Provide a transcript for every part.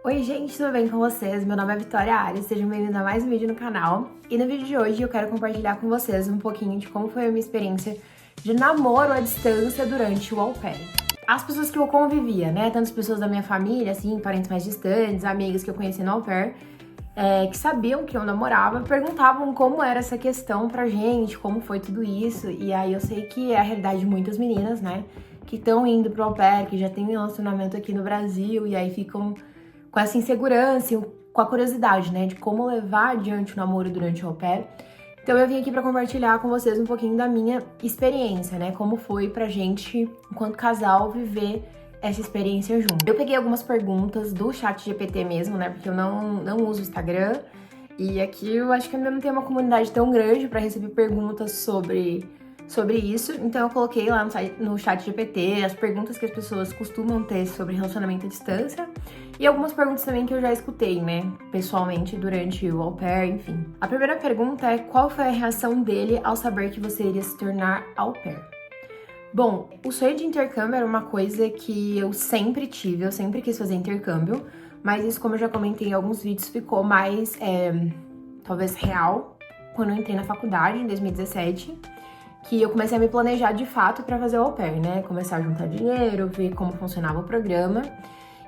Oi gente, tudo bem com vocês? Meu nome é Vitória Ares, sejam bem-vindos a mais um vídeo no canal. E no vídeo de hoje eu quero compartilhar com vocês um pouquinho de como foi a minha experiência de namoro à distância durante o au pair. As pessoas que eu convivia, né, tanto as pessoas da minha família, assim, parentes mais distantes, amigas que eu conheci no au pair, que sabiam que eu namorava, perguntavam como era essa questão pra gente, como foi tudo isso. E aí eu sei que é a realidade de muitas meninas, né, que estão indo pro au pair, que já tem um relacionamento aqui no Brasil e aí ficam com essa insegurança e com a curiosidade, né, de como levar adiante o namoro durante o au pair. Então eu vim aqui pra compartilhar com vocês um pouquinho da minha experiência, né, como foi pra gente, enquanto casal, viver essa experiência junto. Eu peguei algumas perguntas do ChatGPT mesmo, né, porque eu não uso o Instagram, e aqui eu acho que ainda não tem uma comunidade tão grande pra receber perguntas sobre isso, então eu coloquei lá no ChatGPT as perguntas que as pessoas costumam ter sobre relacionamento à distância e algumas perguntas também que eu já escutei, né, pessoalmente durante o au pair, enfim. A primeira pergunta é: qual foi a reação dele ao saber que você iria se tornar au pair? Bom, o sonho de intercâmbio era uma coisa que eu sempre tive, eu sempre quis fazer intercâmbio, mas isso, como eu já comentei em alguns vídeos, ficou mais, talvez, real quando eu entrei na faculdade, em 2017, que eu comecei a me planejar de fato para fazer o au pair, né? Começar a juntar dinheiro, ver como funcionava o programa.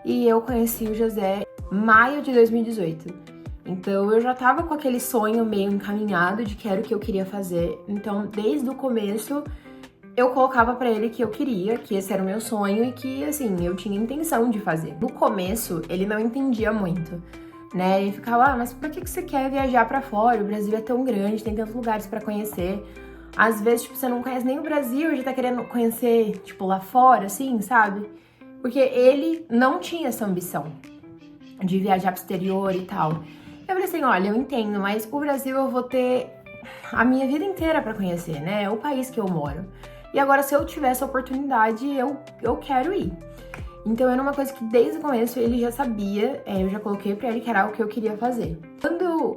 E eu conheci o José em maio de 2018. Então eu já tava com aquele sonho meio encaminhado de que era o que eu queria fazer. Então, desde o começo, eu colocava pra ele que eu queria, que esse era o meu sonho e que, assim, eu tinha intenção de fazer. No começo, ele não entendia muito, né? Ele ficava: mas por que você quer viajar pra fora? O Brasil é tão grande, tem tantos lugares pra conhecer. Às vezes, tipo, você não conhece nem o Brasil e já tá querendo conhecer, tipo, lá fora, assim, sabe? Porque ele não tinha essa ambição de viajar pro exterior e tal. Eu falei assim: olha, eu entendo, mas o Brasil eu vou ter a minha vida inteira pra conhecer, né? É o país que eu moro. E agora, se eu tiver essa oportunidade, eu quero ir. Então, era uma coisa que desde o começo ele já sabia, eu já coloquei pra ele que era o que eu queria fazer. Quando,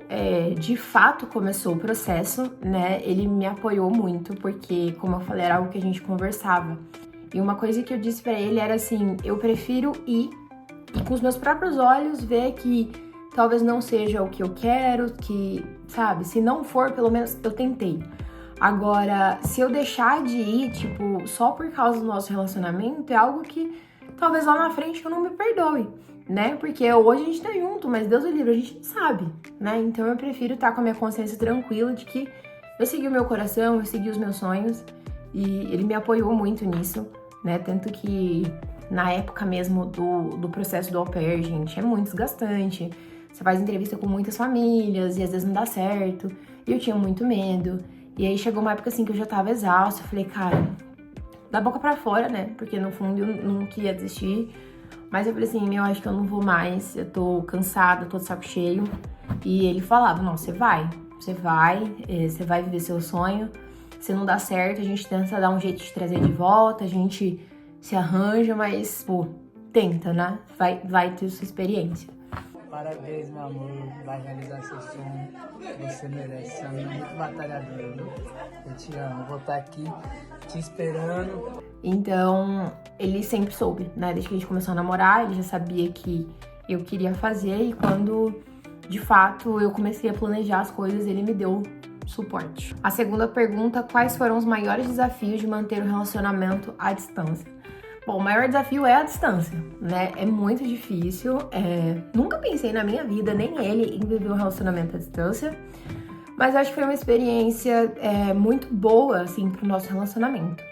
de fato, começou o processo, né, ele me apoiou muito, porque, como eu falei, era algo que a gente conversava. E uma coisa que eu disse pra ele era assim: eu prefiro ir e com os meus próprios olhos ver que talvez não seja o que eu quero, que, sabe, se não for, pelo menos eu tentei. Agora, se eu deixar de ir, tipo, só por causa do nosso relacionamento, é algo que talvez lá na frente eu não me perdoe, né? Porque hoje a gente tá junto, mas Deus o livre, a gente não sabe, né? Então eu prefiro estar com a minha consciência tranquila de que eu segui o meu coração, eu segui os meus sonhos, e ele me apoiou muito nisso, né? Tanto que na época mesmo do processo do au pair, gente, é muito desgastante. Você faz entrevista com muitas famílias e às vezes não dá certo. E eu tinha muito medo. E aí chegou uma época assim que eu já tava exausta. Eu falei: cara, da boca pra fora, né? Porque no fundo eu não queria desistir. Mas eu falei assim: eu acho que eu não vou mais, eu tô cansada, tô de saco cheio. E ele falava: não, você vai viver seu sonho. Se não dá certo, a gente tenta dar um jeito de trazer de volta, a gente se arranja, mas, pô, tenta, né? Vai ter sua experiência. Parabéns, meu amor, vai realizar seu sonho. Você merece, você é uma menina muito batalhadora, viu? Eu te amo, vou estar aqui te esperando. Então, ele sempre soube, né? Desde que a gente começou a namorar, ele já sabia que eu queria fazer, e quando, de fato, eu comecei a planejar as coisas, ele me deu suporte. A segunda pergunta: quais foram os maiores desafios de manter o relacionamento à distância? Bom, o maior desafio é a distância, né? É muito difícil. Nunca pensei na minha vida, nem ele, em viver um relacionamento à distância. Mas acho que foi uma experiência muito boa, assim, pro nosso relacionamento.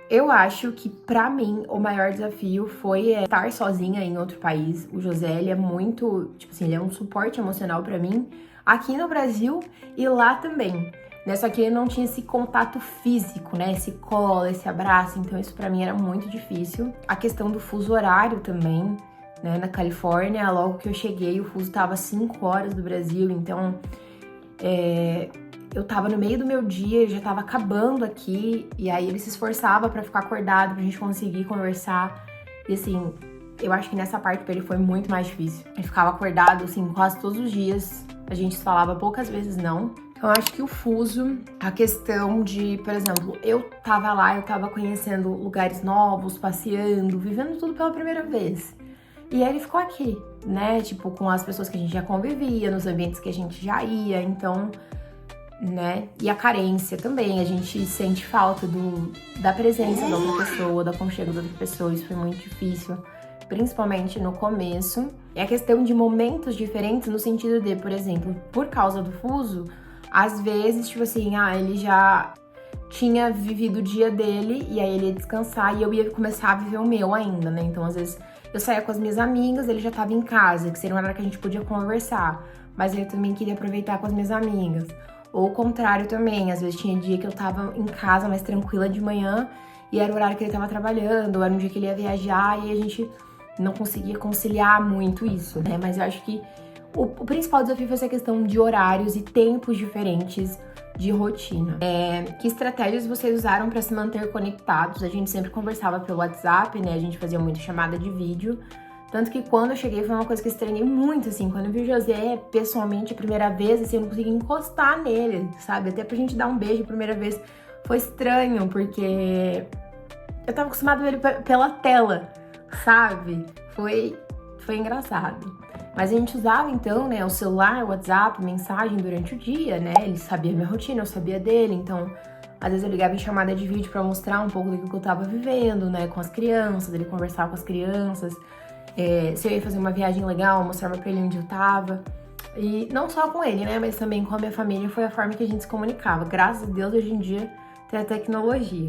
Eu acho que, pra mim, o maior desafio foi estar sozinha em outro país. O José, ele é muito, tipo assim, ele é um suporte emocional pra mim, aqui no Brasil e lá também, né? Só que ele não tinha esse contato físico, né? Esse colo, esse abraço, então isso pra mim era muito difícil. A questão do fuso horário também, né? Na Califórnia, logo que eu cheguei, o fuso tava 5 horas do Brasil, então eu tava no meio do meu dia, já tava acabando aqui, e aí ele se esforçava pra ficar acordado, pra gente conseguir conversar. E assim, eu acho que nessa parte pra ele foi muito mais difícil. Ele ficava acordado, assim, quase todos os dias. A gente se falava poucas vezes não. Então, eu acho que o fuso, a questão de, por exemplo, eu tava lá, eu tava conhecendo lugares novos, passeando, vivendo tudo pela primeira vez. E aí ele ficou aqui. né? Tipo, com as pessoas que a gente já convivia, nos ambientes que a gente já ia, então, né? E a carência também, a gente sente falta da presença da outra pessoa, do aconchego da outra pessoa, isso foi muito difícil, principalmente no começo. É a questão de momentos diferentes no sentido de, por exemplo, por causa do fuso, às vezes, tipo assim, ele já tinha vivido o dia dele e aí ele ia descansar e eu ia começar a viver o meu ainda, né? Então, às vezes, eu saía com as minhas amigas, ele já tava em casa, que seria uma hora que a gente podia conversar, mas eu também queria aproveitar com as minhas amigas. Ou o contrário também, às vezes tinha dia que eu tava em casa mais tranquila de manhã e era o horário que ele tava trabalhando, ou era um dia que ele ia viajar e a gente não conseguia conciliar muito isso, né? Mas eu acho que o principal desafio foi essa questão de horários e tempos diferentes de rotina. Que estratégias vocês usaram para se manter conectados? A gente sempre conversava pelo WhatsApp, né? A gente fazia muita chamada de vídeo. Tanto que quando eu cheguei foi uma coisa que eu estranhei muito, assim. Quando eu vi o José pessoalmente a primeira vez, assim, eu não conseguia encostar nele, sabe? Até pra gente dar um beijo a primeira vez foi estranho, porque eu tava acostumada a ver ele pela tela, sabe? Foi engraçado. Mas a gente usava, então, né, o celular, o WhatsApp, mensagem durante o dia, né? Ele sabia a minha rotina, eu sabia dele. Então, às vezes eu ligava em chamada de vídeo pra mostrar um pouco do que eu tava vivendo, né? Com as crianças, ele conversava com as crianças. Se eu ia fazer uma viagem legal, eu mostrava pra ele onde eu tava. E não só com ele, né? Mas também com a minha família, foi a forma que a gente se comunicava. Graças a Deus, hoje em dia, tem a tecnologia.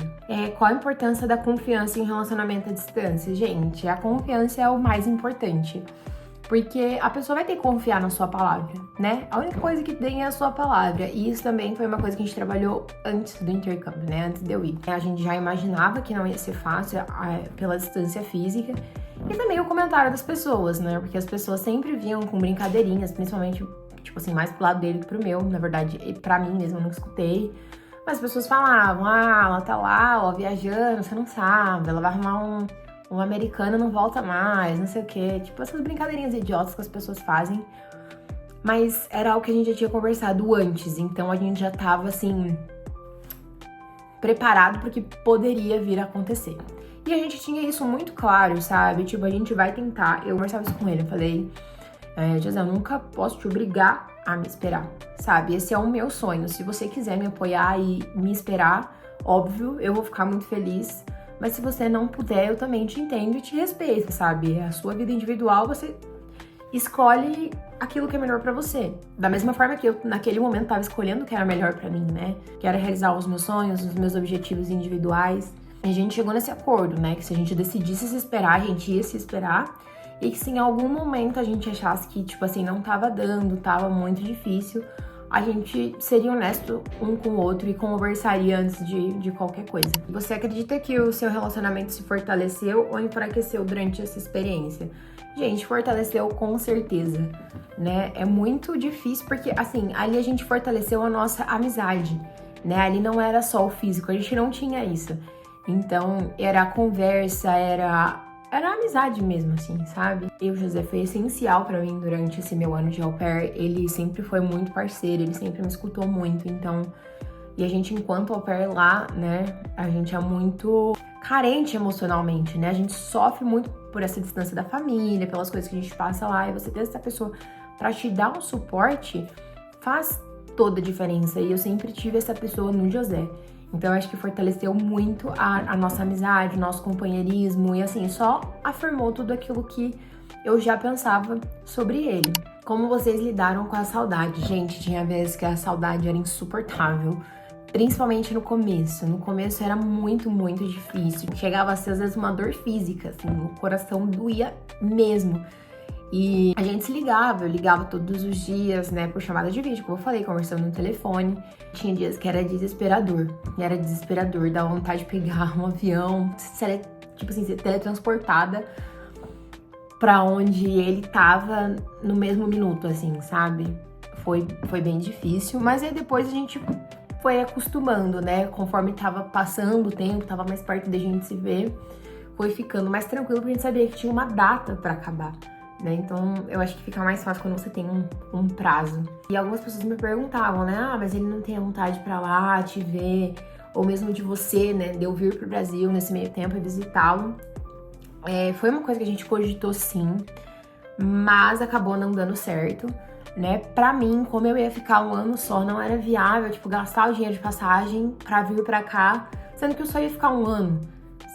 Qual a importância da confiança em relacionamento à distância? Gente, a confiança é o mais importante. Porque a pessoa vai ter que confiar na sua palavra, né? A única coisa que tem é a sua palavra. E isso também foi uma coisa que a gente trabalhou antes do intercâmbio, né? Antes de eu ir. A gente já imaginava que não ia ser fácil pela distância física. E também o comentário das pessoas, né? Porque as pessoas sempre vinham com brincadeirinhas, principalmente, tipo assim, mais pro lado dele que pro meu. Na verdade, pra mim mesmo, eu nunca escutei. Mas as pessoas falavam, ela tá lá, ó, viajando, você não sabe. Ela vai arrumar um americano não volta mais, não sei o quê. Tipo, essas brincadeirinhas idiotas que as pessoas fazem. Mas era algo que a gente já tinha conversado antes. Então, a gente já tava, assim, preparado pro que poderia vir a acontecer. E a gente tinha isso muito claro, sabe? Tipo, a gente vai tentar. Eu conversava isso com ele, eu falei, José, eu nunca posso te obrigar a me esperar, sabe? Esse é o meu sonho. Se você quiser me apoiar e me esperar, óbvio, eu vou ficar muito feliz. Mas se você não puder, eu também te entendo e te respeito, sabe? A sua vida individual, você escolhe aquilo que é melhor pra você. Da mesma forma que eu, naquele momento, tava escolhendo o que era melhor pra mim, né? Que era realizar os meus sonhos, os meus objetivos individuais. E a gente chegou nesse acordo, né? Que se a gente decidisse se esperar, a gente ia se esperar. E que se em algum momento a gente achasse que, tipo assim, não tava dando, tava muito difícil, a gente seria honesto um com o outro e conversaria antes de qualquer coisa. Você acredita que o seu relacionamento se fortaleceu ou enfraqueceu durante essa experiência? Gente, fortaleceu com certeza, né? É muito difícil porque, assim, ali a gente fortaleceu a nossa amizade, né? Ali não era só o físico, a gente não tinha isso. Então, era a conversa, era a amizade mesmo, assim, sabe? E o José foi essencial pra mim durante esse meu ano de au pair. Ele sempre foi muito parceiro, ele sempre me escutou muito, então... E a gente, enquanto au pair lá, né, a gente é muito carente emocionalmente, né? A gente sofre muito por essa distância da família, pelas coisas que a gente passa lá. E você ter essa pessoa pra te dar um suporte faz toda a diferença. E eu sempre tive essa pessoa no José. Então, eu acho que fortaleceu muito a nossa amizade, o nosso companheirismo. E, assim, só afirmou tudo aquilo que eu já pensava sobre ele. Como vocês lidaram com a saudade? Gente, tinha vezes que a saudade era insuportável. Principalmente no começo. No começo era muito, muito difícil. Chegava a ser, às vezes, uma dor física, assim. O coração doía mesmo. E a gente se ligava, eu ligava todos os dias, né, por chamada de vídeo, como eu falei, conversando no telefone. Tinha dias que era desesperador, dava vontade de pegar um avião, tipo assim, ser teletransportada pra onde ele tava no mesmo minuto, assim, sabe? Foi bem difícil, mas aí depois a gente foi acostumando, né, conforme tava passando o tempo, tava mais perto da gente se ver, foi ficando mais tranquilo, porque a gente sabia que tinha uma data pra acabar. Né? Então, eu acho que fica mais fácil quando você tem um prazo. E algumas pessoas me perguntavam, né? Mas ele não tem a vontade pra lá te ver, ou mesmo de você, né? De eu vir pro Brasil nesse meio tempo e visitá-lo. Foi uma coisa que a gente cogitou sim, mas acabou não dando certo, né? Pra mim, como eu ia ficar um ano só, não era viável, tipo, gastar o dinheiro de passagem pra vir pra cá, sendo que eu só ia ficar um ano,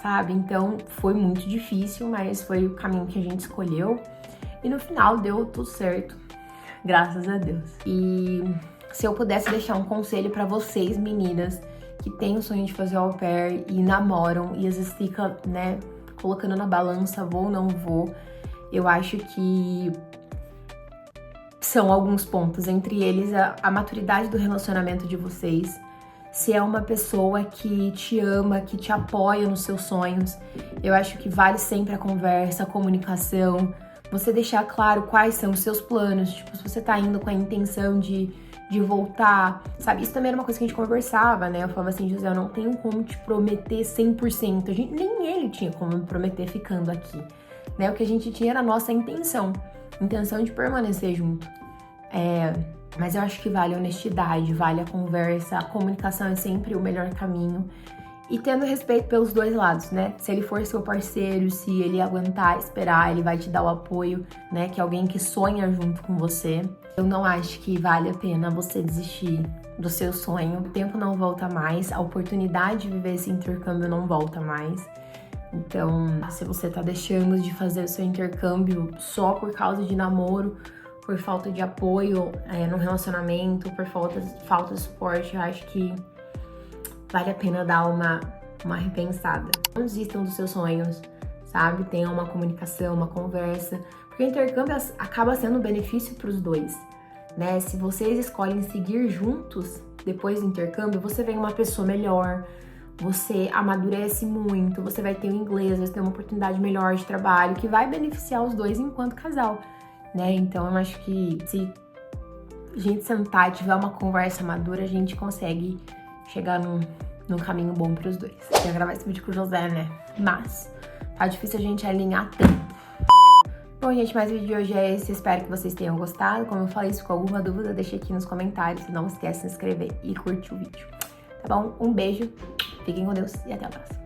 sabe? Então, foi muito difícil, mas foi o caminho que a gente escolheu. E no final, deu tudo certo, graças a Deus. E se eu pudesse deixar um conselho pra vocês, meninas, que têm o sonho de fazer au pair e namoram, e às vezes fica, né, colocando na balança, vou ou não vou, eu acho que são alguns pontos, entre eles a maturidade do relacionamento de vocês, se é uma pessoa que te ama, que te apoia nos seus sonhos. Eu acho que vale sempre a conversa, a comunicação, você deixar claro quais são os seus planos, tipo, se você tá indo com a intenção de voltar, sabe? Isso também era uma coisa que a gente conversava, né? Eu falava assim, José, eu não tenho como te prometer 100%, nem ele tinha como me prometer ficando aqui, né? O que a gente tinha era a nossa intenção de permanecer junto. Mas eu acho que vale a honestidade, vale a conversa, a comunicação é sempre o melhor caminho. E tendo respeito pelos dois lados, né? Se ele for seu parceiro, se ele aguentar, esperar, ele vai te dar o apoio, né? Que é alguém que sonha junto com você. Eu não acho que vale a pena você desistir do seu sonho. O tempo não volta mais, a oportunidade de viver esse intercâmbio não volta mais. Então, se você tá deixando de fazer o seu intercâmbio só por causa de namoro, por falta de apoio no relacionamento, por falta de suporte, eu acho que vale a pena dar uma repensada. Não desistam dos seus sonhos, sabe? Tenham uma comunicação, uma conversa, porque o intercâmbio acaba sendo um benefício para os dois, né? Se vocês escolhem seguir juntos depois do intercâmbio, você vem uma pessoa melhor, você amadurece muito, você vai ter o inglês, vai ter uma oportunidade melhor de trabalho, que vai beneficiar os dois enquanto casal, né? Então, eu acho que se a gente sentar e tiver uma conversa madura, a gente consegue chegar num caminho bom pros dois. Eu ia gravar esse vídeo com o José, né? Mas tá difícil a gente alinhar tempo. Bom, gente, mais o vídeo de hoje é esse. Espero que vocês tenham gostado. Como eu falei, se ficou alguma dúvida, deixa aqui nos comentários. Não esquece de se inscrever e curtir o vídeo. Tá bom? Um beijo, fiquem com Deus e até a próxima.